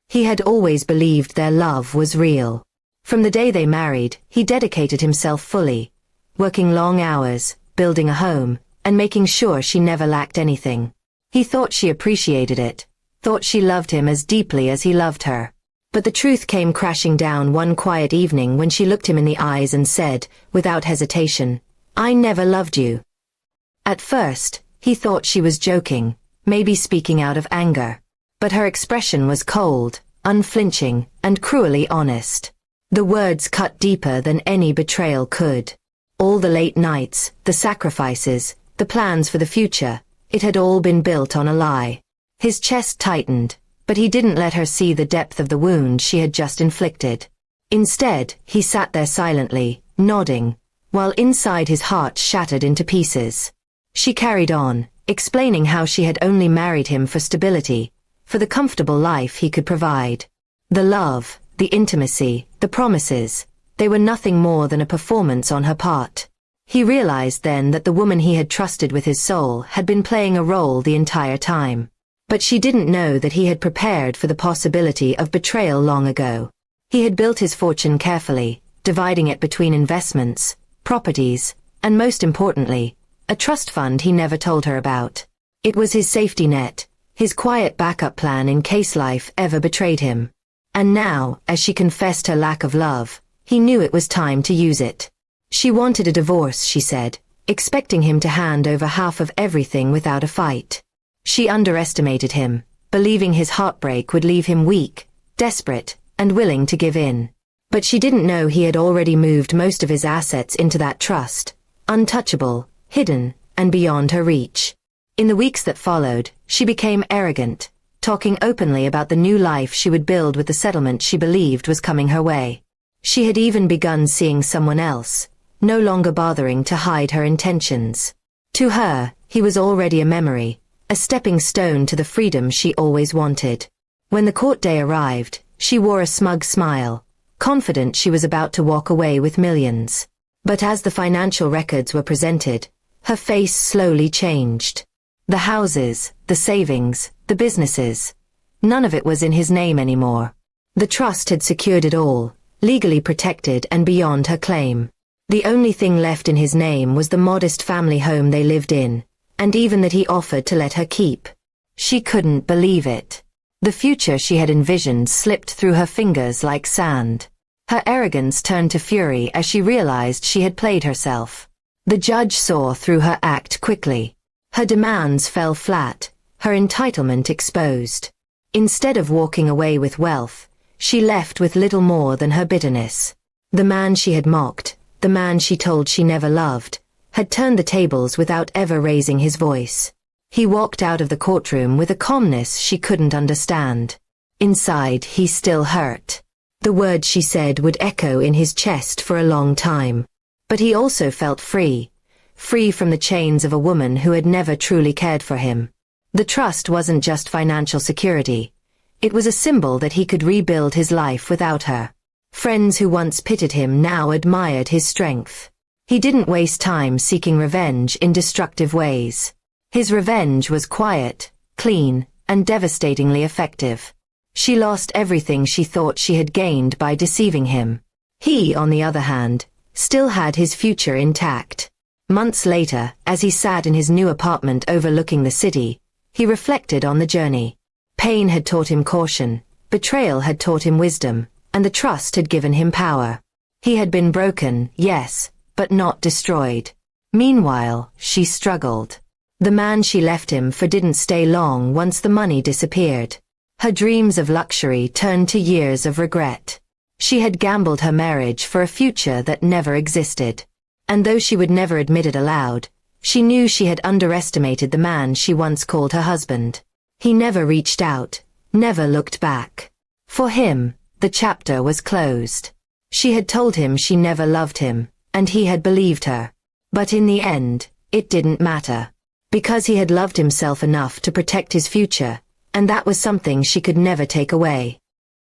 He had always believed their love was real. From the day they married, he dedicated himself fully, working long hours, building a home, and making sure she never lacked anything. He thought she appreciated it, thought she loved him as deeply as he loved her. But the truth came crashing down one quiet evening when she looked him in the eyes and said, without hesitation, "I never loved you." At first, he thought she was joking, maybe speaking out of anger. But her expression was cold, unflinching, and cruelly honest. The words cut deeper than any betrayal could. All the late nights, the sacrifices, the plans for the future, it had all been built on a lie. His chest tightened, but he didn't let her see the depth of the wound she had just inflicted. Instead, he sat there silently, nodding, while inside his heart shattered into pieces. She carried on, explaining how she had only married him for stability, for the comfortable life he could provide. The love, the intimacy, the promises, they were nothing more than a performance on her part. He realized then that the woman he had trusted with his soul had been playing a role the entire time. But she didn't know that he had prepared for the possibility of betrayal long ago. He had built his fortune carefully, dividing it between investments, properties, and most importantly, a trust fund he never told her about. It was his safety net, his quiet backup plan in case life ever betrayed him. And now, as she confessed her lack of love, he knew it was time to use it. She wanted a divorce, she said, expecting him to hand over half of everything without a fight. She underestimated him, believing his heartbreak would leave him weak, desperate, and willing to give in. But she didn't know he had already moved most of his assets into that trust, untouchable, hidden, and beyond her reach. In the weeks that followed, she became arrogant, talking openly about the new life she would build with the settlement she believed was coming her way. She had even begun seeing someone else, no longer bothering to hide her intentions. To her, he was already a memory, a stepping stone to the freedom she always wanted. When the court day arrived, she wore a smug smile, confident she was about to walk away with millions. But as the financial records were presented, her face slowly changed. The houses, the savings, the businesses, none of it was in his name anymore. The trust had secured it all, legally protected and beyond her claim. The only thing left in his name was the modest family home they lived in, and even that he offered to let her keep. She couldn't believe it. The future she had envisioned slipped through her fingers like sand. Her arrogance turned to fury as she realized she had played herself. The judge saw through her act quickly. Her demands fell flat, her entitlement exposed. Instead of walking away with wealth, she left with little more than her bitterness. The man she had mocked, the man she told she never loved, had turned the tables without ever raising his voice. He walked out of the courtroom with a calmness she couldn't understand. Inside, he still hurt. The words she said would echo in his chest for a long time. But he also felt free. Free from the chains of a woman who had never truly cared for him. The trust wasn't just financial security. It was a symbol that he could rebuild his life without her. Friends who once pitied him now admired his strength. He didn't waste time seeking revenge in destructive ways. His revenge was quiet, clean, and devastatingly effective. She lost everything she thought she had gained by deceiving him. He, on the other hand, still had his future intact. Months later, as he sat in his new apartment overlooking the city, he reflected on the journey. Pain had taught him caution, betrayal had taught him wisdom, and the trust had given him power. He had been broken, yes, but not destroyed. Meanwhile, she struggled. The man she left him for didn't stay long once the money disappeared. Her dreams of luxury turned to years of regret. She had gambled her marriage for a future that never existed. And though she would never admit it aloud, she knew she had underestimated the man she once called her husband. He never reached out, never looked back. For him, the chapter was closed. She had told him she never loved him, and he had believed her. But in the end, it didn't matter. Because he had loved himself enough to protect his future, and that was something she could never take away.